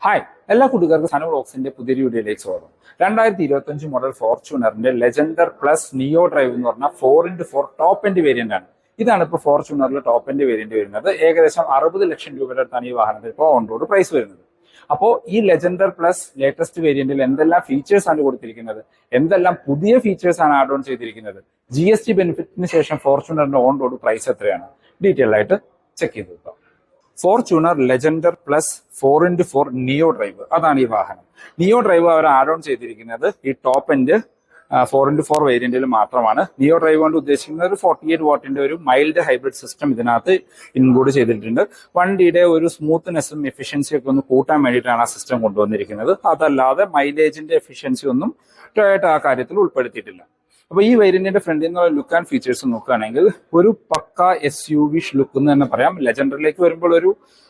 Hi, എല്ലാ കൂട്ടുകാർക്കും സന വ്ളോഗ്സിന്റെ പുതിയൊരു വീഡിയോയിലേക്ക് സ്വാഗതം. 2025 മോഡൽ ഫോർച്യൂണറിന്റെ ലെജൻഡർ പ്ലസ് നിയോ ഡ്രൈവ് എന്ന് പറഞ്ഞാൽ 4x4 ടോപ്പ് എൻഡ് വേരിയന്റ് ആണ്. ഇതാണ് ഇപ്പോൾ ഫോർച്യൂണറിലെ ടോപ്പ് എൻഡ് വേരിയന്റ് വരുന്നത്. ഏകദേശം 60 ലക്ഷം രൂപയുടെ അടുത്താണ് ഈ വാഹനത്തിൽ ഇപ്പോൾ ഓൺ റോഡ് പ്രൈസ് വരുന്നത്. അപ്പോൾ ഈ ലെജൻഡർ പ്ലസ് ലേറ്റസ്റ്റ് വേരിയന്റിൽ എന്തെല്ലാം ഫീച്ചേഴ്സ് ആണ് കൊടുത്തിരിക്കുന്നത്, എന്തെല്ലാം പുതിയ ഫീച്ചേഴ്സ് ആണ് ആഡ് ഓൺ ചെയ്തിരിക്കുന്നത്, GST ബെനിഫിറ്റിന് ശേഷം ഫോർച്യൂണറിന്റെ ഓൺ റോഡ് പ്രൈസ് എത്രയാണ്, ഡീറ്റെയിൽ ആയിട്ട് ചെക്ക് ചെയ്ത് നോക്കാം. ഫോർച്യൂണർ ലെജൻഡർ പ്ലസ് 4x4 നിയോ ഡ്രൈവ്, അതാണ് ഈ വാഹനം. നിയോ ഡ്രൈവ് അവർ ആഡ് ഓൺ ചെയ്തിരിക്കുന്നത് ഈ ടോപ്പ് എൻഡ് 4x4 വേരിയന്റിൽ മാത്രമാണ്. നിയോ ഡ്രൈവ് കൊണ്ട് ഉദ്ദേശിക്കുന്നത് ഒരു 48 വാട്ടിന്റെ ഒരു മൈൽഡ് ഹൈബ്രിഡ് സിസ്റ്റം ഇതിനകത്ത് ഇൻക്ലൂഡ് ചെയ്തിട്ടുണ്ട്. വണ്ടിയുടെ ഒരു സ്മൂത്ത്നെസ്സും എഫിഷ്യൻസിയും ഒക്കെ ഒന്ന് കൂട്ടാൻ വേണ്ടിയിട്ടാണ് ആ സിസ്റ്റം കൊണ്ടുവന്നിരിക്കുന്നത്. അതല്ലാതെ മൈലേജിന്റെ എഫിഷ്യൻസി ഒന്നും ടൊയോട്ട ആ കാര്യത്തിൽ ഉൾപ്പെടുത്തിയിട്ടില്ല. അപ്പൊ ഈ വേരിയന്റിന്റെ ഫ്രണ്ടിൽ നിന്നുള്ള ലുക്ക് ആൻഡ് ഫീച്ചേഴ്സ് നോക്കുകയാണെങ്കിൽ ഒരു പക്ക SUV ലുക്ക് എന്ന് തന്നെ പറയാം. ലെജൻഡറിലേക്ക് വരുമ്പോൾ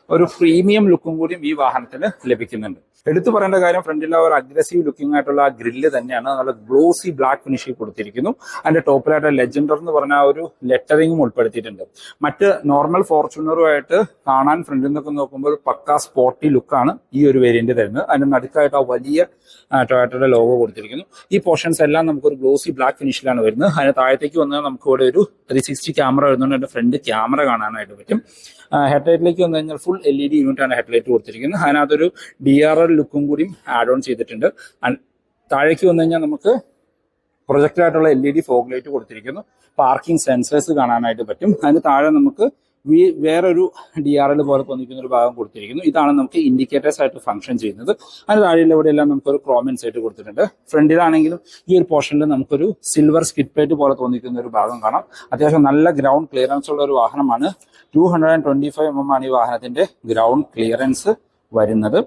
ഒരു പ്രീമിയം ലുക്കും കൂടിയും ഈ വാഹനത്തിന് ലഭിക്കുന്നുണ്ട്. എടുത്തു പറയേണ്ട കാര്യം, ഫ്രണ്ടിൽ ഒരു അഗ്രസീവ് ലുക്കിംഗ് ആയിട്ടുള്ള ആ ഗ്രില്ല് തന്നെയാണ്. നല്ല ഗ്ലോസി ബ്ലാക്ക് ഫിനിഷിൽ കൊടുത്തിരിക്കുന്നു. അതിന്റെ ടോപ്പിലായിട്ട് ലെജൻഡർ എന്ന് പറഞ്ഞ ഒരു ലെറ്ററിങ്ങും ഉൾപ്പെടുത്തിയിട്ടുണ്ട്. മറ്റ് നോർമൽ ഫോർച്യൂണറുമായിട്ട് കാണാൻ ഫ്രണ്ടിൽ നിന്നൊക്കെ നോക്കുമ്പോൾ പക്ക സ്പോർട്ടി ലുക്കാണ് ഈ ഒരു വേരിയന്റ് തരുന്നത്. അതിന്റെ നടുക്കായിട്ട് ആ വലിയ ടൊയോട്ടയുടെ ലോഗോ കൊടുത്തിരിക്കുന്നു. ഈ പോർഷൻസ് എല്ലാം നമുക്കൊരു ഗ്ലോസി ബ്ലാക്ക് ഫിനിഷിലാണ് വരുന്നത്. അതിന് താഴത്തേക്ക് വന്നാൽ നമുക്ക് ഇവിടെ ഒരു 360 ക്യാമറ വരുന്നുണ്ട്. അതിന്റെ ഫ്രണ്ട് ക്യാമറ കാണാനായിട്ട് പറ്റും. ഹെഡ്ലൈറ്റിലേക്ക് വന്നു കഴിഞ്ഞാൽ ഫുൾ LED യൂണിറ്റ് ആണ് ഹെഡ്ലൈറ്റ് കൊടുത്തിരിക്കുന്നത്. അതിനകത്തൊരു DRL ലുക്കും കൂടിയും ആഡ് ഓൺ ചെയ്തിട്ടുണ്ട്. താഴേക്ക് വന്നു കഴിഞ്ഞാൽ നമുക്ക് പ്രൊജക്ടറായിട്ടുള്ള LED ഫോഗ് ലൈറ്റ് കൊടുത്തിരിക്കുന്നു. പാർക്കിംഗ് സെൻസേഴ്സ് കാണാനായിട്ട് പറ്റും. അതിന് താഴെ നമുക്ക് വേറൊരു DRL പോലെ തോന്നിക്കുന്ന ഒരു ഭാഗം കൊടുത്തിരിക്കുന്നു. ഇതാണ് നമുക്ക് ഇൻഡിക്കേറ്റേഴ്സ് ആയിട്ട് ഫംഗ്ഷൻ ചെയ്യുന്നത്. അതിന് താഴെയുള്ള ഇവിടെയെല്ലാം നമുക്കൊരു ക്രോം ഇൻസൈറ്റ് കൊടുത്തിട്ടുണ്ട്. ഫ്രണ്ടിലാണെങ്കിലും ഈ ഒരു പോർഷനിൽ നമുക്കൊരു സിൽവർ സ്കിഡ് പ്ലേറ്റ് പോലെ തോന്നിക്കുന്ന ഒരു ഭാഗം കാണാം. അത്യാവശ്യം നല്ല ഗ്രൗണ്ട് ക്ലിയറൻസ് ഉള്ള ഒരു വാഹനമാണ്. 225 mm ആണ് ഈ വാഹനത്തിന്റെ ഗ്രൗണ്ട് ക്ലിയറൻസ് വരുന്നത്.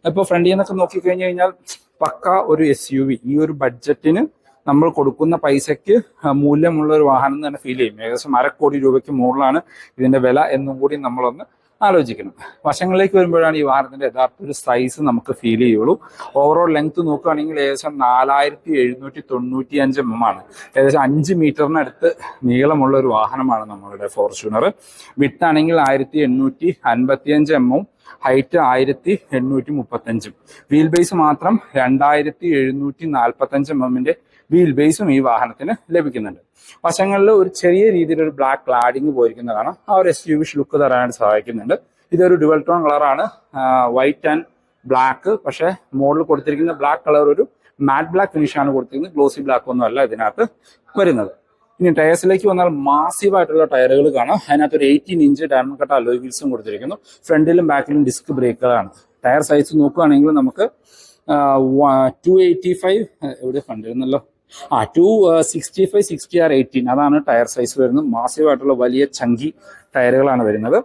ഇപ്പോൾ ഫ്രണ്ടിൽ നിന്നൊക്കെ നോക്കിക്കഴിഞ്ഞു കഴിഞ്ഞാൽ പക്ക ഒരു SUV, ഈ ഒരു ബഡ്ജറ്റിന് നമ്മൾ കൊടുക്കുന്ന പൈസയ്ക്ക് മൂല്യമുള്ള ഒരു വാഹനം തന്നെ ഫീൽ ചെയ്യും. ഏകദേശം 1/2 കോടി രൂപയ്ക്ക് മുകളിലാണ് ഇതിന്റെ വില എന്നും കൂടി നമ്മളൊന്ന് ആലോചിക്കണം. വശങ്ങളിലേക്ക് വരുമ്പോഴാണ് ഈ വാഹനത്തിന്റെ യഥാർത്ഥ ഒരു സൈസ് നമുക്ക് ഫീൽ ചെയ്യുള്ളൂ. ഓവറോൾ ലെങ്ത് നോക്കുകയാണെങ്കിൽ ഏകദേശം 4795 mm ആണ്. ഏകദേശം 5 മീറ്ററിനടുത്ത് നീളമുള്ള ഒരു വാഹനമാണ് നമ്മളുടെ ഫോർച്യൂണർ. വിട്ടാണെങ്കിൽ 1855 mm, ഹൈറ്റ് 1835. വീൽ ബേസ് മാത്രം 2745 mm വീൽ ബേസും ഈ വാഹനത്തിന് ലഭിക്കുന്നുണ്ട്. വശങ്ങളിൽ ഒരു ചെറിയ രീതിയിൽ ഒരു ബ്ലാക്ക് ക്ലാഡിങ് പോയിരിക്കുന്നതാണ്. ആ ഒരു SUV ലുക്ക് തരാനായിട്ട് സഹായിക്കുന്നുണ്ട്. ഇതൊരു ഡുവൽ ടോൺ കളറാണ്, വൈറ്റ് ആൻഡ് ബ്ലാക്ക്. പക്ഷേ മോഡൽ കൊടുത്തിരിക്കുന്ന ബ്ലാക്ക് കളർ ഒരു മാറ്റ് ബ്ലാക്ക് ഫിനിഷാണ് കൊടുത്തിരിക്കുന്നത്. ഗ്ലോസി ബ്ലാക്ക് ഒന്നും അല്ല ഇതിനകത്ത് വരുന്നത്. ഇനി ടയർസിലേക്ക് വന്നാൽ മാസീവ് ആയിട്ടുള്ള ടയറുകൾ കാണാം. അതിനകത്ത് ഒരു 18 ഇഞ്ച് ഡയമണ്ട് കട്ട് അലോയ് വീൽസും കൊടുത്തിരിക്കുന്നു. ഫ്രണ്ടിലും ബാക്കിലും ഡിസ്ക് ബ്രേക്കുകളാണ്. ടയർ സൈസ് നോക്കുകയാണെങ്കിൽ നമുക്ക് 285 എവിടെ കണ്ടിരുന്നല്ലോ 265 60R18 അതാണ് ടയർ സൈസ് വരുന്നത്. മാസീവ് ആയിട്ടുള്ള വലിയ ചങ്കി ടയറുകളാണ് വരുന്നത്.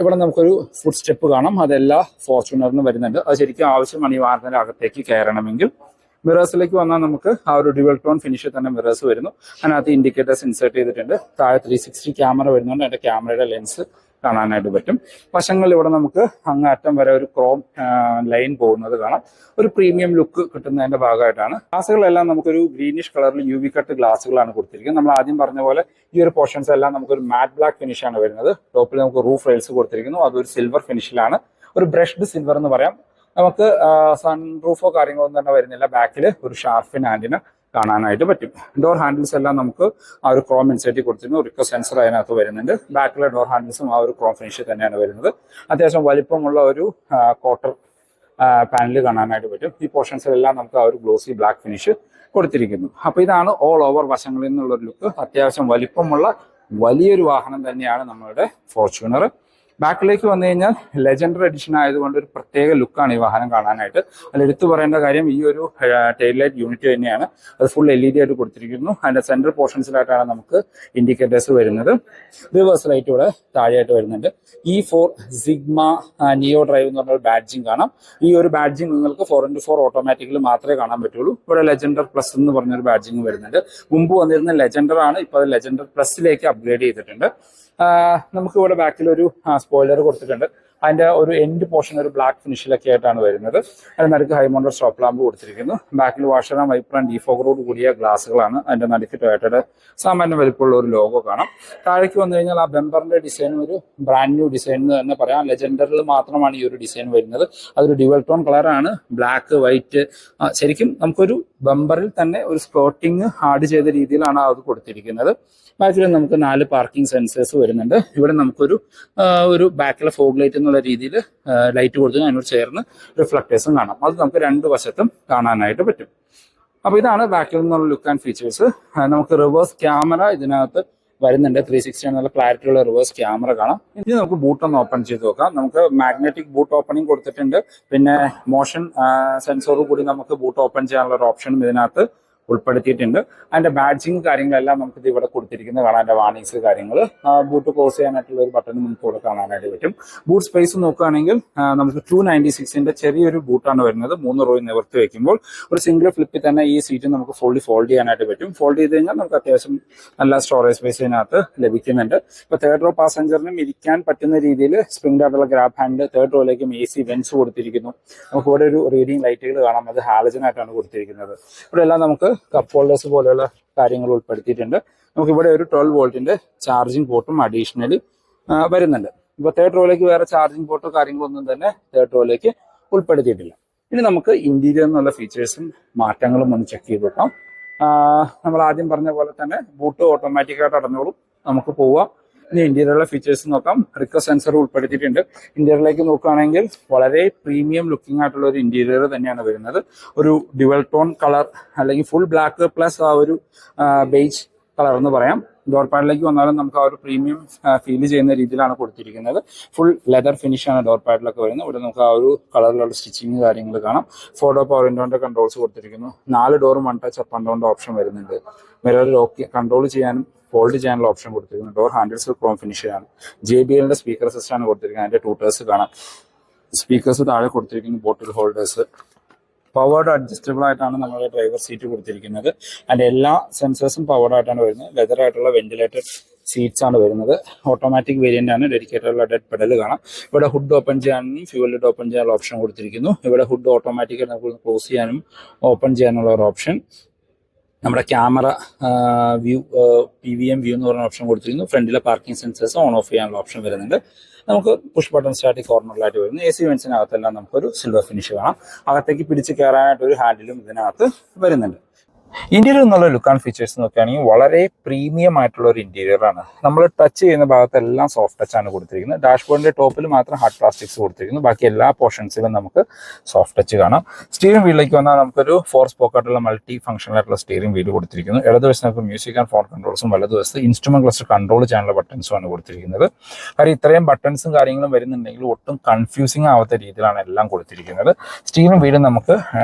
ഇവിടെ നമുക്കൊരു ഫുഡ് സ്റ്റെപ്പ് കാണാം. അതെല്ലാ ഫോർച്യൂണറിനും വരുന്നുണ്ട്. അത് ശരിക്കും ആവശ്യമാണ് ഈ വാഹനത്തിന്റെ അകത്തേക്ക് കയറണമെങ്കിൽ. മിറേഴ്സിലേക്ക് വന്നാൽ നമുക്ക് ആ ഒരു ഡ്യുവൽ ടോൺ ഫിനിഷിൽ തന്നെ മിറേഴ്സ് വരുന്നു. അതിനകത്ത് ഇൻഡിക്കേറ്റേഴ്സ് ഇൻസേർട്ട് ചെയ്തിട്ടുണ്ട്. താഴെ 360 ക്യാമറ വരുന്നുണ്ട്. അതിന്റെ ക്യാമറയുടെ ലെൻസ് കാണാനായിട്ട് പറ്റും. വശങ്ങളിൽ ഇവിടെ നമുക്ക് അങ്ങേറ്റം വരെ ഒരു ക്രോം ലൈൻ പോകുന്നത് കാണാം. ഒരു പ്രീമിയം ലുക്ക് കിട്ടുന്നതിന്റെ ഭാഗമായിട്ടാണ്. ഗ്ലാസുകളെല്ലാം നമുക്കൊരു ഗ്രീനിഷ് കളറിൽ UV കട്ട് ഗ്ലാസുകളാണ് കൊടുത്തിരിക്കുന്നത്. നമ്മൾ ആദ്യം പറഞ്ഞ പോലെ ഈ ഒരു പോർഷൻസ് എല്ലാം നമുക്കൊരു മാറ്റ് ബ്ലാക്ക് ഫിനിഷാണ് വരുന്നത്. ടോപ്പിൽ നമുക്ക് റൂഫ് റെയിൽസ് കൊടുത്തിരിക്കുന്നു. അതൊരു സിൽവർ ഫിനിഷിലാണ്, ഒരു ബ്രഷ്ഡ് സിൽവർ എന്ന് പറയാം. നമുക്ക് സൺ റൂഫോ കാര്യങ്ങളൊന്നും തന്നെ വരുന്നില്ല. ബാക്കിൽ ഒരു ഷാർഫിൻ ആന്റിന കാണാനായിട്ട് പറ്റും. ഡോർ ഹാൻഡിൽസ് എല്ലാം നമുക്ക് ആ ഒരു ക്രോം ഇൻസൈറ്റിൽ കൊടുത്തിരുന്നു. റിക്കോ സെൻസർ അതിനകത്ത് വരുന്നുണ്ട്. ബാക്കിലെ ഡോർ ഹാൻഡിൽസും ആ ഒരു ക്രോം ഫിനിഷിൽ തന്നെയാണ് വരുന്നത്. അത്യാവശ്യം വലിപ്പമുള്ള ഒരു ക്വാർട്ടർ പാനൽ കാണാനായിട്ട് പറ്റും. ഈ പോർഷൻസിലെല്ലാം നമുക്ക് ആ ഒരു ഗ്ലോസി ബ്ലാക്ക് ഫിനിഷ് കൊടുത്തിരിക്കുന്നു. അപ്പൊ ഇതാണ് ഓൾ ഓവർ വശങ്ങളിൽ നിന്നുള്ള ഒരു ലുക്ക്. അത്യാവശ്യം വലിപ്പമുള്ള വലിയൊരു വാഹനം തന്നെയാണ് നമ്മളുടെ ഫോർച്യൂണർ. ബാക്കിലേക്ക് വന്നു കഴിഞ്ഞാൽ ലെജൻഡർ എഡിഷൻ ആയതുകൊണ്ട് ഒരു പ്രത്യേക ലുക്കാണ് ഈ വാഹനം കാണാനായിട്ട്. അതിൽ എടുത്തു പറയേണ്ട കാര്യം ഈ ഒരു ടെയിൽ ലൈറ്റ് യൂണിറ്റ് തന്നെയാണ്. അത് ഫുൾ LED ആയിട്ട് കൊടുത്തിരിക്കുന്നു. അതിന്റെ സെൻട്രൽ പോർഷൻസിലായിട്ടാണ് നമുക്ക് ഇൻഡിക്കേറ്റേഴ്സ് വരുന്നത്. റിവേഴ്സ് ലൈറ്റ് ഇവിടെ താഴെയായിട്ട് വരുന്നുണ്ട്. E4 സിഗ്മ നിയോ ഡ്രൈവ് എന്ന് പറഞ്ഞ ബാഡ്ജിങ് കാണാം. ഈ ഒരു ബാഡ്ജിങ് നിങ്ങൾക്ക് 4x4 ഓട്ടോമാറ്റിക്കലി മാത്രമേ കാണാൻ പറ്റുള്ളൂ. ഇവിടെ ലെജൻഡർ പ്ലസ് എന്ന് പറഞ്ഞൊരു ബാഡ്ജിങ് വരുന്നുണ്ട്. മുമ്പ് വന്നിരുന്ന ലെജൻഡർ ആണ്, ഇപ്പോൾ അത് ലെജൻഡർ പ്ലസിലേക്ക് അപ്ഗ്രേഡ് ചെയ്തിട്ടുണ്ട്. നമുക്ക് ഇവിടെ ബാക്കിൽ ഒരു സ്പോയിലർ കൊടുത്തിട്ടുണ്ട്. അതിന്റെ ഒരു എൻഡ് പോർഷൻ ഒരു ബ്ലാക്ക് ഫിനിഷിലൊക്കെ ആയിട്ടാണ് വരുന്നത്. അതിന്റെ നടുക്ക് ഹൈ മൗണ്ടഡ് സ്റ്റോപ്പ് ലാമ്പ് കൊടുത്തിരിക്കുന്നു. ബാക്കിൽ വാഷർ ആൻഡ് വൈപ്പർ ആൻഡ് ഡിഫോഗറോട് കൂടിയ ഗ്ലാസുകളാണ്. അതിന്റെ നടുക്ക് ടൊയോട്ടയുടെ സാമാന്യം വലിപ്പമുള്ള ഒരു ലോഗോ കാണാം. താഴേക്ക് വന്നു കഴിഞ്ഞാൽ ആ ബെമ്പറിന്റെ ഡിസൈൻ ഒരു ബ്രാൻഡ് ന്യൂ ഡിസൈൻ എന്ന് തന്നെ പറയാം. ലെജൻഡറിൽ മാത്രമാണ് ഈ ഒരു ഡിസൈൻ വരുന്നത്. അതൊരു ഡ്യുവൽ ടോൺ കളറാണ്, ബ്ലാക്ക് വൈറ്റ്. ശരിക്കും നമുക്കൊരു ബമ്പറിൽ തന്നെ ഒരു സ്പോട്ടിങ് ആഡ് ചെയ്ത രീതിയിലാണ് അത് കൊടുത്തിരിക്കുന്നത്. ബാക്കിൽ നമുക്ക് 4 പാർക്കിംഗ് സെൻസേഴ്സ് വരുന്നുണ്ട്. ഇവിടെ നമുക്കൊരു ബാക്കിലെ ഫോഗ് ലൈറ്റ് എന്നുള്ള രീതിയിൽ ലൈറ്റ് കൊടുത്ത് അതിനോട് ചേർന്ന് റിഫ്ലക്ടേഴ്സും കാണാം. അത് നമുക്ക് 2 വശത്തും കാണാനായിട്ട് പറ്റും. അപ്പോൾ ഇതാണ് ബാക്കിൽ നിന്നുള്ള ലുക്ക് ആൻഡ് ഫീച്ചേഴ്സ്. നമുക്ക് റിവേഴ്സ് ക്യാമറ ഇതിനകത്ത് വരുന്നുണ്ട്. 360 എന്നുള്ള ക്ലാരിറ്റി ഉള്ള റിവേഴ്സ് ക്യാമറ കാണാം. ഇനി നമുക്ക് ബൂട്ട് ഒന്ന് ഓപ്പൺ ചെയ്ത് നോക്കാം. നമുക്ക് മാഗ്നറ്റിക് ബൂട്ട് ഓപ്പണിംഗ് കൊടുത്തിട്ടുണ്ട്. പിന്നെ മോഷൻ സെൻസോർ കൂടി നമുക്ക് ബൂട്ട് ഓപ്പൺ ചെയ്യാനുള്ള ഒരു ഓപ്ഷനും ഇതിനകത്ത് ഉൾപ്പെടുത്തിയിട്ടുണ്ട്. അതിന്റെ ബാഡ്ജിങ് കാര്യങ്ങളെല്ലാം നമുക്ക് ഇത് ഇവിടെ കൊടുത്തിരിക്കുന്നത് കാണാം. അതിന്റെ വാർണിങ്സ് കാര്യങ്ങൾ, ബൂട്ട് ക്ലോസ് ചെയ്യാനായിട്ടുള്ള ഒരു ബട്ടൺ നമുക്ക് ഇവിടെ കാണാനായിട്ട് പറ്റും. ബൂട്ട് സ്പേസ് നോക്കുകയാണെങ്കിൽ നമുക്ക് 296ന്റെ ചെറിയൊരു ബൂട്ടാണ് വരുന്നത്. 3 റോയിൽ നിവർത്തി വെക്കുമ്പോൾ ഒരു സിംഗിൾ ഫ്ലിപ്പിൽ തന്നെ ഈ സീറ്റ് നമുക്ക് ഫുള്ളി ഫോൾഡ് ചെയ്യാനായിട്ട് പറ്റും. ഫോൾഡ് ചെയ്ത് കഴിഞ്ഞാൽ നമുക്ക് അത്യാവശ്യം നല്ല സ്റ്റോറേജ് സ്പേസ് ഇതിനകത്ത് ലഭിക്കുന്നുണ്ട്. ഇപ്പൊ തേർഡ് റോ പാസഞ്ചറിനും ഇരിക്കാൻ പറ്റുന്ന രീതിയിൽ സ്പ്രിംഗ് ആയിട്ടുള്ള ഗ്രാബ് ഹാൻഡ്, തേർഡ് റോയിലേക്കും AC വെന്റ്സ് കൊടുത്തിരിക്കുന്നു. നമുക്ക് ഇവിടെ ഒരു റീഡിംഗ് ലൈറ്റുകൾ കാണാം. അത് ഹാലജൻ ആയിട്ടാണ് കൊടുത്തിരിക്കുന്നത്. ഇവിടെ എല്ലാം നമുക്ക് കപ്പ് ഹോൾഡേഴ്സ് പോലെയുള്ള കാര്യങ്ങൾ ഉൾപ്പെടുത്തിയിട്ടുണ്ട്. നമുക്ക് ഇവിടെ ഒരു 12 വോൾട്ടിന്റെ ചാർജിങ് പോർട്ടും അഡീഷണലി വരുന്നുണ്ട്. ഇപ്പൊ തേർഡ് റോയിലേക്ക് വേറെ ചാർജിങ് പോർട്ടോ കാര്യങ്ങളൊന്നും തന്നെ തേർഡ് റോയിലേക്ക് ഉൾപ്പെടുത്തിയിട്ടില്ല. ഇനി നമുക്ക് ഇന്റീരിയർ എന്നുള്ള ഫീച്ചേഴ്സും മാറ്റങ്ങളും ഒന്ന് ചെക്ക് ചെയ്ത് നോക്കാം. നമ്മൾ ആദ്യം പറഞ്ഞ പോലെ തന്നെ ബൂട്ട് ഓട്ടോമാറ്റിക്കായിട്ട് അടഞ്ഞോളും. നമുക്ക് പോവാം. ഇനി ഇന്റീരിയറിലെ ഫീച്ചേഴ്സ് നോക്കാം. റിക്കർ സെൻസർ ഉൾപ്പെടുത്തിയിട്ടുണ്ട്. ഇന്റീരിയറിലേക്ക് നോക്കുകയാണെങ്കിൽ വളരെ പ്രീമിയം ലുക്കിംഗ് ആയിട്ടുള്ള ഒരു ഇന്റീരിയർ തന്നെയാണ് വരുന്നത്. ഒരു ഡ്യുവൽ ടോൺ കളർ അല്ലെങ്കിൽ ഫുൾ ബ്ലാക്ക് പ്ലസ് ആ ഒരു ബേജ് കളർ എന്ന് പറയാം. ഡോർ പാഡിലേക്ക് വന്നാലും നമുക്ക് ആ ഒരു പ്രീമിയം ഫീൽ ചെയ്യുന്ന രീതിയിലാണ് കൊടുത്തിരിക്കുന്നത്. ഫുൾ ലെതർ ഫിനിഷാണ് ഡോർ പാഡിലൊക്കെ വരുന്നത്. ഇവിടെ നമുക്ക് ആ ഒരു കളറിലുള്ള സ്റ്റിച്ചിങ് കാര്യങ്ങൾ കാണാം. 4 ഡോർ പവർ വിൻഡോന്റെ കൺട്രോൾസ് കൊടുത്തിരിക്കുന്നു. 4 ഡോറും 1 ടച്ച് അപ്പ് ആൻഡ് ഡൗണിന്റെ ഓപ്ഷൻ വരുന്നുണ്ട്. മിറർ ലോക്ക് കൺട്രോൾ ചെയ്യാനും ഫോൾഡ് ചെയ്യാനുള്ള ഓപ്ഷൻ കൊടുത്തിരിക്കുന്നു. ഡോർ ഹാൻഡിൽസ് ക്രോം ഫിനിഷാണ്. JBLന്റെ സ്പീക്കർ സിസ്റ്റം ആണ് കൊടുത്തിരിക്കുന്നത്. അതിന്റെ 2 ടേഴ്സ് കാണാം. സ്പീക്കേഴ്സ് താഴെ കൊടുത്തിരിക്കുന്നു. ബോട്ടിൽ ഹോൾഡേഴ്സ് പവേർഡ് അഡ്ജസ്റ്റബിൾ ആയിട്ടാണ് നമ്മുടെ ഡ്രൈവർ സീറ്റ് കൊടുത്തിരിക്കുന്നത്. അതിന്റെ എല്ലാ സെൻസേഴ്സും പവേർഡ് ആയിട്ടാണ് വരുന്നത്. ലെതർ ആയിട്ടുള്ള വെന്റിലേറ്റഡ് സീറ്റ്സ് ആണ് വരുന്നത്. ഓട്ടോമാറ്റിക് വേരിയന്റ് ആണ്. ഡെഡിക്കേറ്റഡ് ഡെഡ് പെഡൽ കാണാം. ഇവിടെ ഹുഡ് ഓപ്പൺ ചെയ്യാനും ഫ്യൂവൽ ലിഡ് ഓപ്പൺ ചെയ്യാനുള്ള ഓപ്ഷൻ കൊടുത്തിരിക്കുന്നു. ഇവിടെ ഹുഡ് ഓട്ടോമാറ്റിക്കായി നമുക്ക് ക്ലോസ് ചെയ്യാനും ഓപ്പൺ ചെയ്യാനുള്ള ഒരു ഓപ്ഷൻ. നമ്മുടെ ക്യാമറ വ്യൂ PVM വ്യൂ എന്ന് പറഞ്ഞ ഓപ്ഷൻ കൊടുത്തിരിക്കുന്നു. ഫ്രണ്ടിലെ പാർക്കിംഗ് സെൻസേഴ്സ് ഓൺ ഓഫ് ചെയ്യാനുള്ള ഓപ്ഷൻ വരുന്നുണ്ട്. നമുക്ക് പുഷ് ബട്ടൺ സ്റ്റാർട്ട് കോർണറിലായിട്ട് വരുന്നു. AC വെന്റ്സിനകത്തെല്ലാം നമുക്കൊരു സിൽവർ ഫിനിഷ് കാണാം. അകത്തേക്ക് പിടിച്ച് കയറാനായിട്ട് ഒരു ഹാൻഡിലും ഇതിനകത്ത് വരുന്നുണ്ട്. ഇന്റീരിയർ എന്നുള്ള ലുക്ക് ആൻഡ് ഫീച്ചേഴ്സ് നോക്കുകയാണെങ്കിൽ വളരെ പ്രീമിയം ആയിട്ടുള്ള ഒരു ഇന്റീരിയർ ആണ്. നമ്മൾ ടച്ച് ചെയ്യുന്ന ഭാഗത്തെല്ലാം സോഫ്റ്റ് ടച്ച് ആണ് കൊടുത്തിരിക്കുന്നത്. ഡാഷ്ബോർഡിന്റെ ടോപ്പിൽ മാത്രം ഹാർഡ് പ്ലാസ്റ്റിക്സ് കൊടുത്തിരിക്കുന്നു. ബാക്കി എല്ലാ പോർഷൻസിലും നമുക്ക് സോഫ്റ്റ് ടച്ച് കാണാം. സ്റ്റിയറിംഗ് വീലിലേക്ക് വന്നാൽ നമുക്കൊരു 4 സ്പോക്കായിട്ടുള്ള മൾട്ടി ഫംഗ്ഷണൽ ആയിട്ടുള്ള സ്റ്റിയറിംഗ് വീൽ കൊടുത്തിരിക്കുന്നു. ഇടതുവശത്ത് നമുക്ക് മ്യൂസിക് ആൻഡ് ഫോൺ കൺട്രോൾസും വലതുവശത്ത് ഇൻസ്ട്രുമെന്റ് ക്ലസ്റ്റർ കൺട്രോൾ ചെയ്യാനുള്ള ബട്ടൺസും ആണ് കൊടുത്തിരിക്കുന്നത്. കാര്യം ഇത്രയും ബട്ടൺസും കാര്യങ്ങളും വരുന്നുണ്ടെങ്കിൽ ഒട്ടും കൺഫ്യൂസിംഗ് ആവാത്ത രീതിയിലാണ് എല്ലാം കൊടുത്തിരിക്കുന്നത്. സ്റ്റിയറിംഗ് വീൽ നമുക്ക്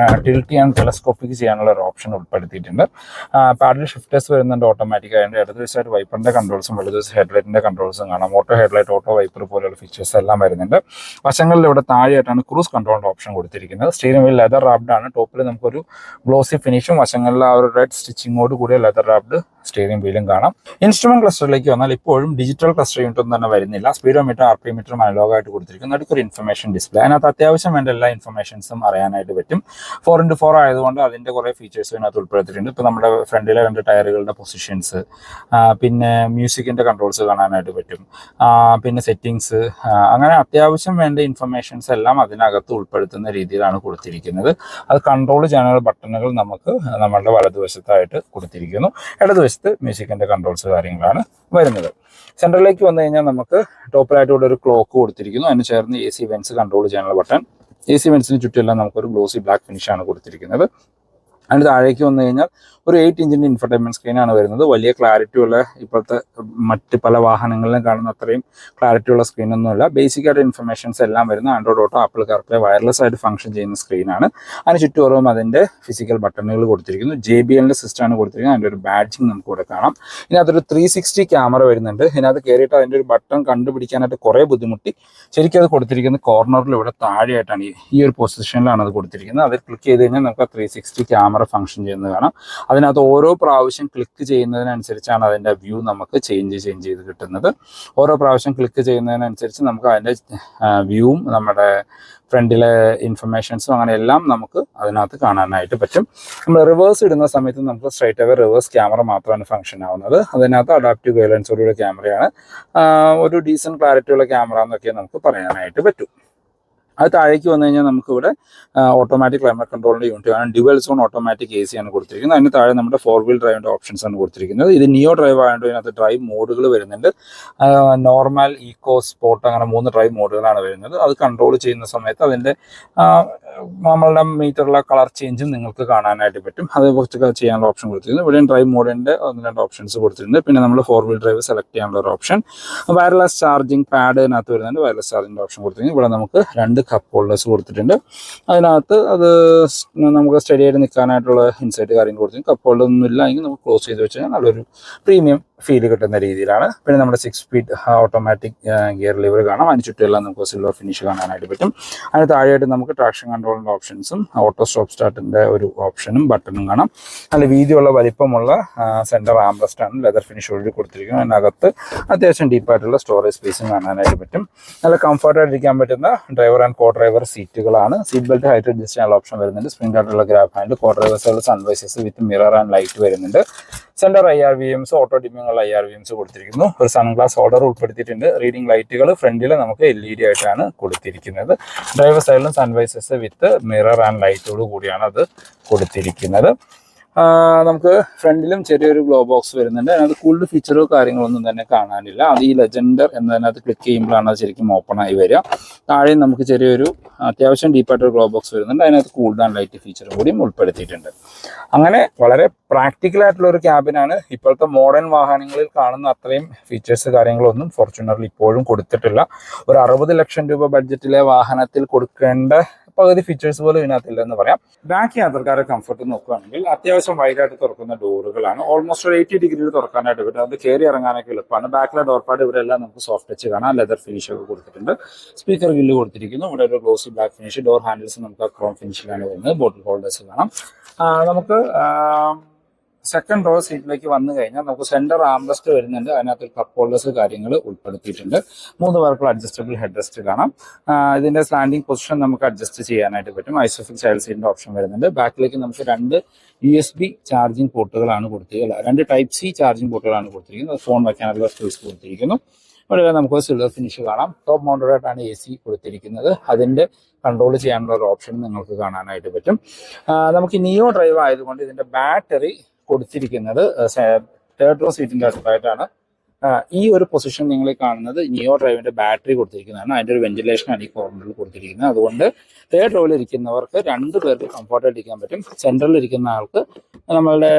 ടിൽറ്റ് ആൻഡ് ടെലസ്കോപ്പിക് ചെയ്യാനുള്ള ഒരു ഓപ്ഷൻ ഉൾപ്പെടുത്തി. പാഡിൽ ഷിഫ്റ്റേഴ്സ് വരുന്നുണ്ട് ഓട്ടോമാറ്റിക് ആയിട്ട്. ഇടതുവശമായിട്ട് വൈപ്പറിന്റെ കൺട്രോൾസും വലതുവശം ഹെഡ്ലൈറ്റിന്റെ കൺട്രോൾസും കാണാം. ഓട്ടോ ഹെഡ്ലൈറ്റ്, ഓട്ടോ വൈപ്പർ പോലെയുള്ള ഫീച്ചേഴ്സ് എല്ലാം വരുന്നുണ്ട്. വശങ്ങളിൽ ഇവിടെ താഴെയായിട്ടാണ് ക്രൂസ് കൺട്രോളിന്റെ ഓപ്ഷൻ കൊടുത്തിരിക്കുന്നത്. സ്റ്റിയറിംഗ് വീൽ ലെതർ റാപ്ഡ് ആണ്. ടോപ്പിൽ നമുക്കൊരു ഗ്ലോസി ഫിനിഷും വശങ്ങളിൽ ആ ഒരു റെഡ് സ്റ്റിച്ചിങ്ങോട് കൂടിയ ലെതർ റാപ്ഡ് സ്റ്റിയറിംഗ് വീലും കാണാം. ഇൻസ്ട്രുമെന്റ് ക്ലസ്റ്ററിലേക്ക് വന്നാൽ ഇപ്പോഴും ഡിജിറ്റൽ ക്ലസ്റ്റർ യൂണിറ്റ് ഒന്നും തന്നെ വരുന്നില്ല. സ്പീഡോമീറ്റർ, RPM മീറ്റർ അനലോഗായിട്ട് കൊടുത്തിരിക്കുന്നു. അടുത്തൊരു ഇൻഫർമേഷൻ ഡിസ്പ്ലേ. അതിനകത്ത് അത്യാവശ്യം വേണ്ട എല്ലാ ഇൻഫർമേഷൻസും അറിയാനായിട്ട് പറ്റും. 4x4 ആയതുകൊണ്ട് അതിന്റെ കുറെ ഫീച്ചേഴ്സ് ഇതിനകത്ത് ഉൾപ്പെടുത്തിയിട്ടുണ്ട്. ഇപ്പൊ നമ്മുടെ ഫ്രണ്ടിലെ 2 ടയറുകളുടെ പൊസിഷൻസ്, പിന്നെ മ്യൂസിക്കിന്റെ കൺട്രോൾസ് കാണാനായിട്ട് പറ്റും, പിന്നെ സെറ്റിങ്സ്, അങ്ങനെ അത്യാവശ്യം വേണ്ട ഇൻഫർമേഷൻസ് എല്ലാം അതിനകത്ത് ഉൾപ്പെടുത്തുന്ന രീതിയിലാണ് കൊടുത്തിരിക്കുന്നത്. അത് കൺട്രോൾ ചെയ്യാനുള്ള ബട്ടണുകൾ നമുക്ക് നമ്മളുടെ വലതുവശത്തായിട്ട് കൊടുത്തിരിക്കുന്നു. ഇടതുവശത്ത് മ്യൂസിക്കിന്റെ കൺട്രോൾസ് കാര്യങ്ങളാണ് വരുന്നത്. സെൻട്രലിലേക്ക് വന്നു കഴിഞ്ഞാൽ നമുക്ക് ടോപ്പിലായിട്ട് ഇവിടെ ഒരു ക്ലോക്ക് കൊടുത്തിരിക്കുന്നു. അതിന് ചേർന്ന് AC വെന്റ്സ് കൺട്രോൾ ചെയ്യാനുള്ള ബട്ടൺ. AC വെന്റ്സിന് ചുറ്റുമെല്ലാം നമുക്കൊരു ഗ്ലോസി ബ്ലാക്ക് ഫിനിഷാണ് കൊടുത്തിരിക്കുന്നത്. അതിന് താഴേക്ക് വന്നു കഴിഞ്ഞാൽ ഒരു 8 ഇഞ്ചിന്റെ ഇൻഫർടൈൻമെന്റ് സ്ക്രീനാണ് വരുന്നത്. വലിയ ക്ലാരിറ്റി ഉള്ള, ഇപ്പോഴത്തെ മറ്റ് പല വാഹനങ്ങളിലും കാണുന്ന അത്രയും ക്ലാരിറ്റി ഉള്ള സ്ക്രീനൊന്നുമില്ല. ബേസിക് ആയിട്ട് ഇൻഫർമേഷൻസ് എല്ലാം വരുന്ന Android auto, apple CarPlay wireless ആയിട്ട് ഫംഗ്ഷൻ ചെയ്യുന്ന സ്ക്രീനാണ്. അതിന് ചുറ്റുപുറവും അതിന്റെ ഫിസിക്കൽ ബട്ടണുകൾ കൊടുത്തിരിക്കുന്നു. JBLന്റെ സിസ്റ്റമാണ് കൊടുത്തിരിക്കുന്നത്. അതിന്റെ ഒരു ബാഡ്ജിങ് നമുക്ക് ഇവിടെ കാണാം. ഇതിനകത്തൊരു 360 ക്യാമറ വരുന്നുണ്ട്. ഇതിനകത്ത് കയറിയിട്ട് അതിന്റെ ഒരു ബട്ടൺ കണ്ടുപിടിക്കാനായിട്ട് കുറെ ബുദ്ധിമുട്ടി. ശരിക്കും അത് കൊടുത്തിരിക്കുന്നത് കോർണറിൽ ഇവിടെ താഴെയായിട്ടാണ്. ഈ ഒരു പൊസിഷനിലാണ് അത് കൊടുത്തിരിക്കുന്നത്. അത് ക്ലിക്ക് ചെയ്ത് കഴിഞ്ഞാൽ നമുക്ക് 360 ക്യാമറ ക്യാമറ ഫംഗ്ഷൻ ചെയ്യുന്നത് കാണാം. അതിനകത്ത് ഓരോ പ്രാവശ്യം ക്ലിക്ക് ചെയ്യുന്നതിനനുസരിച്ചാണ് അതിൻ്റെ വ്യൂ നമുക്ക് ചേഞ്ച് ചെയ്ത് കിട്ടുന്നത്. ഓരോ പ്രാവശ്യം ക്ലിക്ക് ചെയ്യുന്നതിനനുസരിച്ച് നമുക്ക് അതിൻ്റെ വ്യൂവും നമ്മുടെ ഫ്രണ്ടിലെ ഇൻഫർമേഷൻസും അങ്ങനെ എല്ലാം നമുക്ക് അതിനകത്ത് കാണാനായിട്ട് പറ്റും. നമ്മൾ റിവേഴ്സ് ഇടുന്ന സമയത്ത് നമുക്ക് സ്ട്രൈറ്റ് അവേ റിവേഴ്സ് ക്യാമറ മാത്രമാണ് ഫംഗ്ഷൻ ആവുന്നത്. അതിനകത്ത് അഡാപ്റ്റീവ് ഗൈഡൻസോടുള്ള ക്യാമറയാണ്, ഒരു ഡീസൻറ്റ് ക്ലാരിറ്റിയുള്ള ക്യാമറ എന്നൊക്കെ നമുക്ക് പറയാനായിട്ട് പറ്റും. അത് താഴേക്ക് വന്നു കഴിഞ്ഞാൽ നമുക്കിവിടെ ഓട്ടോമാറ്റിക് ക്ലൈമറ്റ് കൺട്രോളിൻ്റെ യൂണിറ്റ് ആണ്. ഡ്യുവൽ സോൺ ഓട്ടോമാറ്റിക് AC ആണ് കൊടുത്തിരിക്കുന്നത്. അതിന് താഴെ നമ്മുടെ 4-wheel ഡ്രൈവിൻ്റെ ഓപ്ഷൻസ് ആണ് കൊടുത്തിരിക്കുന്നത്. ഇത് നിയോ ഡ്രൈവ് ആയതുകൊണ്ട് ഇതിനകത്ത് ഡ്രൈവ് മോഡുകൾ വരുന്നുണ്ട്. നോർമൽ, ഈക്കോ, സ്പോർട്ട് അങ്ങനെ 3 ഡ്രൈവ് മോഡുകളാണ് വരുന്നത്. അത് കൺട്രോൾ ചെയ്യുന്ന സമയത്ത് അതിൻ്റെ നമ്മളുടെ മീറ്ററിലെ കളർ ചേഞ്ചും നിങ്ങൾക്ക് കാണാനായിട്ട് പറ്റും. അതേക്കുറിച്ചൊക്കെ ചെയ്യാനുള്ള ഓപ്ഷൻ കൊടുത്തിരുന്നു. ഇവിടെയും ഡ്രൈവ് മോഡിൻ്റെ 1-2 ഓപ്ഷൻസ് കൊടുത്തിട്ടുണ്ട്. പിന്നെ നമ്മൾ 4-wheel ഡ്രൈവ് സെലക്ട് ചെയ്യാനുള്ള ഒരു ഓപ്ഷൻ, വയർലെസ് ചാർജിങ് പാഡിനകത്ത് വരുന്നുണ്ട്. വയർലെസ് ചാർജിൻ്റെ ഓപ്ഷൻ കൊടുത്തിരിക്കുന്നത്. ഇവിടെ നമുക്ക് 2 കപ്പ് ഹോൾഡേഴ്സ് കൊടുത്തിട്ടുണ്ട്. അതിനകത്ത് അത് നമുക്ക് സ്റ്റഡി ആയിട്ട് നിൽക്കാനായിട്ടുള്ള ഇൻസൈറ്റ് കാര്യങ്ങൾ കൊടുത്തിട്ടുണ്ട്. കപ്പ് ഹോൾഡർ ഒന്നും ഇല്ല എങ്കിൽ നമുക്ക് ക്ലോസ് ചെയ്ത് വെച്ചാൽ നല്ലൊരു പ്രീമിയം ഫീൽ കിട്ടുന്ന രീതിയിലാണ്. പിന്നെ നമ്മുടെ 6 സ്പീഡ് ഓട്ടോമാറ്റിക് ഗിയർ ലിവർ കാണാം. അതിന് ചുറ്റുമെല്ലാം നമുക്ക് സിൽവർ ഫിനിഷ് കാണാനായിട്ട് പറ്റും. അതിന് താഴെയായിട്ട് നമുക്ക് ട്രാക്ഷൻ കൺട്രോളിൻ്റെ ഓപ്ഷൻസും ഓട്ടോ സ്റ്റോപ്പ് സ്റ്റാർട്ടിൻ്റെ ഒരു ഓപ്ഷനും ബട്ടണും കാണാം. നല്ല വീതിയുള്ള വലിപ്പമുള്ള സെൻറ്റർ ആംബ്രസ്റ്റാണ് ലെതർ ഫിനിഷോട് കൊടുത്തിരിക്കുന്നത്. അതിനകത്ത് അത്യാവശ്യം ഡീപ്പായിട്ടുള്ള സ്റ്റോറേജ് സ്പേസും കാണാനായിട്ട് പറ്റും. നല്ല കംഫർട്ടായിട്ടിരിക്കാൻ പറ്റുന്ന ഡ്രൈവർ ആൻഡ് കോ ഡ്രൈവർ സീറ്റുകളാണ്. സീറ്റ് ബെൽറ്റ് ഹൈറ്റ് അഡ്ജസ്റ്റ് ചെയ്യാനുള്ള ഓപ്ഷൻ വരുന്നുണ്ട്. സ്പ്രിംഗ് ആയിട്ടുള്ള ഗ്രാബ് ഹാൻഡ്, കോ ഡ്രൈവേഴ്സുള്ള sun visors with mirror and light വരുന്നുണ്ട്. സെൻറ്റർ IRVMs, ഓട്ടോ ഡിമ്മിങ്ങുള്ള IRVMs കൊടുത്തിരിക്കുന്നു. ഒരു സൺഗ്ലാസ് ഹോൾഡർ ഉൾപ്പെടുത്തിയിട്ടുണ്ട്. റീഡിംഗ് ലൈറ്റുകൾ ഫ്രണ്ടിൽ നമുക്ക് LED ആയിട്ടാണ് കൊടുത്തിരിക്കുന്നത്. ഡ്രൈവർ സൈഡിലും സൺവൈസസ് വിത്ത് മിറർ ആൻഡ് ലൈറ്റോട് കൂടിയാണ് അത് കൊടുത്തിരിക്കുന്നത്. നമുക്ക് ഫ്രണ്ടിലും ചെറിയൊരു ഗ്ലോ ബോക്സ് വരുന്നുണ്ട്. അതിനകത്ത് കൂടുതൽ ഫീച്ചറോ കാര്യങ്ങളൊന്നും തന്നെ കാണാനില്ല. അത് ഈ ലെജൻഡർ എന്നതിനകത്ത് ക്ലിക്ക് ചെയ്യുമ്പോഴാണ് അത് ശരിക്കും ഓപ്പൺ ആയി വരിക. താഴെ നമുക്ക് ചെറിയൊരു അത്യാവശ്യം ഡീപ്പായിട്ടൊരു ഗ്ലോ ബോക്സ് വരുന്നുണ്ട്. അതിനകത്ത് കൂൾ ഡൗൺ ലൈറ്റ് ഫീച്ചറും കൂടിയും ഉൾപ്പെടുത്തിയിട്ടുണ്ട്. അങ്ങനെ വളരെ പ്രാക്ടിക്കലായിട്ടുള്ള ഒരു ക്യാബിനാണ്. ഇപ്പോഴത്തെ മോഡേൺ വാഹനങ്ങളിൽ കാണുന്ന അത്രയും ഫീച്ചേഴ്സ് കാര്യങ്ങളൊന്നും ഫോർച്യൂണറിൽ ഇപ്പോഴും കൊടുത്തിട്ടില്ല. ഒരു 60 ലക്ഷം രൂപ ബഡ്ജറ്റിലെ വാഹനത്തിൽ കൊടുക്കേണ്ട പകുതി ഫീച്ചേഴ്സ് പോലും ഇതിനകത്തില്ലെന്ന് പറയാം. ബാക്ക് യാത്രക്കാരുടെ കംഫർട്ട് നോക്കുകയാണെങ്കിൽ അത്യാവശ്യം വൈഡായിട്ട് തുറക്കുന്ന ഡോറുകളാണ്. ഓൾമോസ്റ്റ് ഒരു 80 ഡിഗ്രിയിൽ തുറക്കാനായിട്ട് പറ്റും. അത് കയറി ഇറങ്ങാനൊക്കെ എളുപ്പമാണ്. ബാക്കിലെ ഡോർ പാഡ് ഇവിടെ എല്ലാം നമുക്ക് സോഫ്റ്റ് ടച്ച് കാണാം. ലെതർ ഫിനിഷ് ഒക്കെ കൊടുത്തിട്ടുണ്ട്. സ്പീക്കർ ഗില്ല് കൊടുത്തിരിക്കുന്നു. ഇവിടെ ഒരു glossy black finish. Door handles നമുക്ക് ക്രോം ഫിനിഷിലാണ് വരുന്നത്. ബോട്ടിൽ ഹോൾഡേഴ്സ് കാണാം. നമുക്ക് സെക്കൻഡ് റോ സീറ്റിലേക്ക് വന്നു കഴിഞ്ഞാൽ നമുക്ക് സെന്റർ ആംറസ്റ്റ് വരുന്നുണ്ട്. അതിനകത്ത് കപ്പ് ഹോൾഡേഴ്സ് കാര്യങ്ങൾ ഉൾപ്പെടുത്തിയിട്ടുണ്ട്. 3 പേർക്കുള്ള അഡ്ജസ്റ്റബിൾ ഹെഡ് റെസ്റ്റ് കാണാം. ഇതിന്റെ സ്റ്റാൻഡിംഗ് പൊസിഷൻ നമുക്ക് അഡ്ജസ്റ്റ് ചെയ്യാനായിട്ട് പറ്റും. ഐസോഫിക് ചൈൽഡ് സീറ്റിന്റെ ഓപ്ഷൻ വരുന്നുണ്ട്. ബാക്കിലേക്ക് നമുക്ക് 2 USB ചാർജിംഗ് പോർട്ടുകളാണ് കൊടുത്തിരിക്കുന്നത്. 2 Type C ചാർജിംഗ് പോർട്ടുകളാണ് കൊടുത്തിരിക്കുന്നത്. ഫോൺ വയ്ക്കാനുള്ള സ്പേസ് കൊടുത്തിരിക്കുന്നു. ഇവിടെ നമുക്ക് സിൽവർ ഫിനിഷ് കാണാം. ടോപ്പ് മൗണ്ടഡായിട്ടാണ് AC കൊടുത്തിരിക്കുന്നത്. അതിന്റെ കൺട്രോൾ ചെയ്യാനുള്ള ഒരു ഓപ്ഷൻ നിങ്ങൾക്ക് കാണാനായിട്ട് പറ്റും. നമുക്ക് നിയോ ഡ്രൈവ് ആയതുകൊണ്ട് ഇതിന്റെ ബാറ്ററി കൊടുത്തിരിക്കുന്നത് 3rd റോ സീറ്റിന്റെ അടുത്തായിട്ടാണ്. ഈ ഒരു പൊസിഷൻ നിങ്ങൾ കാണുന്നത് നിയോ ഡ്രൈവിന്റെ ബാറ്ററി കൊടുത്തിരിക്കുന്നതാണ്. അതിന്റെ ഒരു വെന്റിലേഷനാണ് ഈ കോർണറിൽ കൊടുത്തിരിക്കുന്നത്. അതുകൊണ്ട് 3rd റോയിൽ ഇരിക്കുന്നവർക്ക് 2 പേർക്ക് കംഫർട്ടായിട്ട് ഇരിക്കാൻ പറ്റും. സെൻട്രലിൽ ഇരിക്കുന്ന ആൾക്ക് നമ്മളുടെ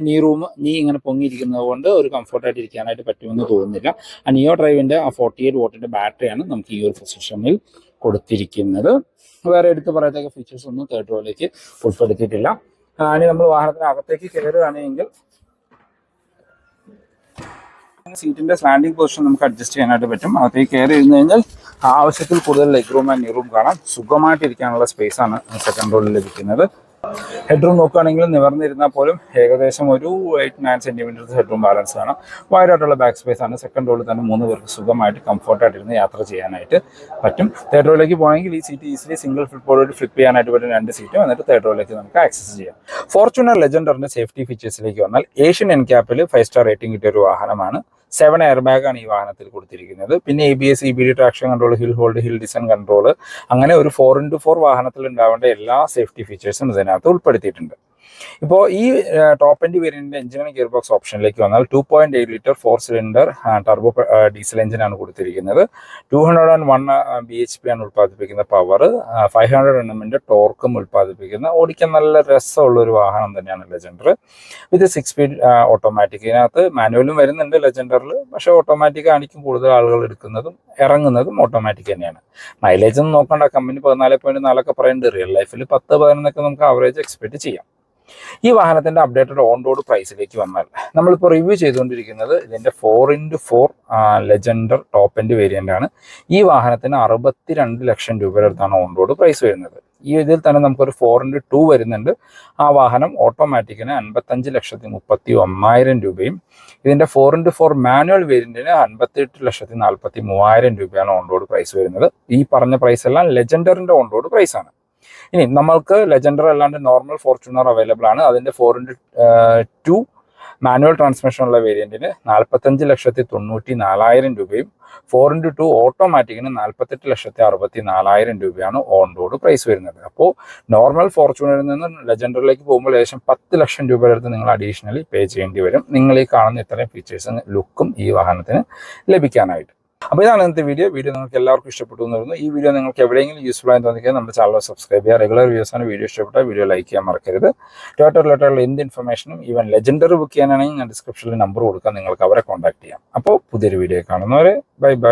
നീ ഇങ്ങനെ പൊങ്ങിയിരിക്കുന്നത് കൊണ്ട് ഒരു കംഫർട്ടായിട്ട് ഇരിക്കാനായിട്ട് പറ്റുമെന്ന് തോന്നുന്നില്ല. ആ നിയോ ഡ്രൈവിന്റെ 48 വോട്ടിന്റെ ബാറ്ററിയാണ് നമുക്ക് ഈ ഒരു പൊസിഷനിൽ കൊടുത്തിരിക്കുന്നത്. വേറെ എടുത്ത് പറയത്തക്ക ഫീച്ചേഴ്സ് ഒന്നും 3rd റോയിലേക്ക് ഉൾപ്പെടുത്തിയിട്ടില്ല. ഇനി നമ്മൾ വാഹനത്തിനകത്തേക്ക് കയറുകയാണെങ്കിൽ സീറ്റിന്റെ സ്റ്റാൻഡിംഗ് പൊസിഷൻ നമുക്ക് അഡ്ജസ്റ്റ് ചെയ്യാനായിട്ട് പറ്റും. അകത്തേക്ക് കയറി ഇരുന്ന് കഴിഞ്ഞാൽ ആവശ്യത്തിൽ കൂടുതൽ ലെഗ് റൂം ആൻഡ് നീ റൂം കാണാം. സുഖമായിട്ട് ഇരിക്കാനുള്ള സ്പേസ് ആണ് സെക്കൻഡ് റോയിൽ ലഭിക്കുന്നത്. ഹെഡ് റൂം നോക്കുകയാണെങ്കിൽ നിവർന്നിരുന്നാൽ പോലും ഏകദേശം ഒരു 8-9 സെന്റിമീറ്റർ ഹെഡ് റൂം ബാലൻസ് ആണ്. വൈഡായിട്ടുള്ള ബാക്ക് സ്പേസ് ആണ്. സെക്കൻഡ് റോയിൽ തന്നെ 3 പേർക്ക് സുഖമായിട്ട് കംഫർട്ടായിട്ടിരുന്ന് യാത്ര ചെയ്യാനായിട്ട് പറ്റും. 3rd റോയിലേക്ക് പോകണമെങ്കിൽ ഈ സീറ്റ് ഈസിലി സിംഗിൾ ഫ്ലിപ്പ് ചെയ്യാനായിട്ട് പറ്റും. 2 സീറ്റും എന്നിട്ട് 3rd റോയിലേക്ക് നമുക്ക് ആക്സസ് ചെയ്യാം. ഫോർച്യൂണർ ലെജൻഡറിന്റെ സേഫ്റ്റി ഫീച്ചേഴ്സിലേക്ക് വന്നാൽ ഏഷ്യൻ എൻക്യാപ്പിൽ 5 സ്റ്റാർ റേറ്റിംഗ് കിട്ടിയ ഒരു വാഹനമാണ്. 7 എയർ ബാഗാണ് ഈ വാഹനത്തിൽ കൊടുത്തിരിക്കുന്നത്. പിന്നെ ABS, EBD, traction control, hill hold, hill design control, അങ്ങനെ ഒരു 4x4 വാഹനത്തിൽ ഉണ്ടാവേണ്ട എല്ലാ സേഫ്റ്റി ഫീച്ചേഴ്സും ഇതിനകത്ത് ഉൾപ്പെടുത്തിയിട്ടുണ്ട്. ഇപ്പോൾ ഈ ടോപ്പ് എൻഡ് വേരിയന്റിന്റെ എഞ്ചിൻ ആൻഡ് ഗിയർ ബോക്സ് ഓപ്ഷനിലേക്ക് വന്നാൽ 2.8 ലിറ്റർ 4 സിലിണ്ടർ ടർബോ ഡീസൽ എഞ്ചിനാണ് കൊടുത്തിരിക്കുന്നത്. 201 bhp ആണ് ഉൽപ്പാദിപ്പിക്കുന്ന പവർ. 500 Nm ടോർക്കും ഉൽപ്പാദിപ്പിക്കുന്ന ഓടിക്കാൻ നല്ല രസമുള്ള ഒരു വാഹനം തന്നെയാണ് ലെജൻഡർ. വിത്ത് 6 സ്പീഡ് ഓട്ടോമാറ്റിക്. ഇതിനകത്ത് മാനുവലും വരുന്നുണ്ട് ലെജൻഡറിൽ. പക്ഷേ ഓട്ടോമാറ്റിക് ആയിരിക്കും കൂടുതൽ ആളുകൾ എടുക്കുന്നതും ഇറങ്ങുന്നതും ഓട്ടോമാറ്റിക് തന്നെയാണ്. മൈലേജ് ഒന്നും നോക്കണ്ട. കമ്പനി 14.4 ഒക്കെ പറയുന്നുണ്ട്. റിയൽ ലൈഫിൽ 10-11 നമുക്ക് ആവറേജ് എക്സ്പെക്ട് ചെയ്യാം. ഈ വാഹനത്തിന്റെ അപ്ഡേറ്റഡ് ഓൺ റോഡ് പ്രൈസിലേക്ക് വന്നാൽ നമ്മളിപ്പോൾ റിവ്യൂ ചെയ്തുകൊണ്ടിരിക്കുന്നത് ഇതിന്റെ 4x4 legender top end variant ആണ്. ഈ വാഹനത്തിന് 62 ലക്ഷം രൂപയുടെ അടുത്താണ് ഓൺ റോഡ് പ്രൈസ് വരുന്നത്. ഈ ഇതിൽ തന്നെ നമുക്കൊരു 4x2 വരുന്നുണ്ട്. ആ വാഹനം ഓട്ടോമാറ്റിക്കിന് 55,31,000 രൂപയും ഇതിൻ്റെ 4x4 മാനുവൽ വേരിയന്റിന് 58,43,000 രൂപയാണ് ഓൺ റോഡ് പ്രൈസ് വരുന്നത്. ഈ പറഞ്ഞ പ്രൈസ് എല്ലാം ലെജൻഡറിന്റെ ഓൺ റോഡ് പ്രൈസ് ആണ്. ഇനി നമ്മൾക്ക് ലെജൻഡർ അല്ലാണ്ട് നോർമൽ ഫോർച്യൂണർ അവൈലബിൾ ആണ്. അതിന്റെ 4x2 മാനുവൽ ട്രാൻസ്മിഷൻ ഉള്ള വേരിയന്റിന് 45,94,000 രൂപയും 4x2 ഓട്ടോമാറ്റിക്കിന് 48,64,000 രൂപയാണ് ഓൺ റോഡ് പ്രൈസ് വരുന്നത്. അപ്പോൾ നോർമൽ ഫോർച്യൂണറിൽ നിന്ന് ലെജൻഡറിലേക്ക് പോകുമ്പോൾ ഏകദേശം 10 ലക്ഷം രൂപയുടെ അടുത്ത് നിങ്ങൾ അഡീഷണലി പേ ചെയ്യേണ്ടി വരും, നിങ്ങൾ ഈ കാണുന്ന ഇത്രയും ഫീച്ചേഴ്സും ലുക്കും ഈ വാഹനത്തിന് ലഭിക്കാനായിട്ട്. അപ്പോൾ ഇതാണ് ഇന്നത്തെ വീഡിയോ നിങ്ങൾക്ക് എല്ലാവർക്കും ഇഷ്ടപ്പെട്ടു എന്ന് തോന്നുന്നു. ഈ വീഡിയോ നിങ്ങൾക്ക് എവിടെയെങ്കിലും യൂസ്ഫുൾ ആയി തോന്നിയാൽ നമ്മുടെ ചാനൽ സബ്സ്ക്രൈബ് ചെയ്യുക. റെഗുലർ വ്യൂസാണ്. വീഡിയോ ഇഷ്ടപ്പെട്ടാൽ വീഡിയോ ലൈക്ക് ചെയ്യാൻ മറക്കരുത്. ടൊയോട്ട റിലേറ്റഡുള്ള എന്ത് ഇൻഫർമേഷനും ഈവൻ ലെജൻഡറി ബുക്ക് ചെയ്യാനാണെങ്കിൽ ഞാൻ ഡിസ്ക്രിപ്ഷനിൽ നമ്പർ കൊടുക്കാം, നിങ്ങൾക്ക് അവരെ കോൺടാക്ട് ചെയ്യാം. അപ്പോൾ പുതിയൊരു വീഡിയോ കാണുന്നവരെ ബൈ ബൈ.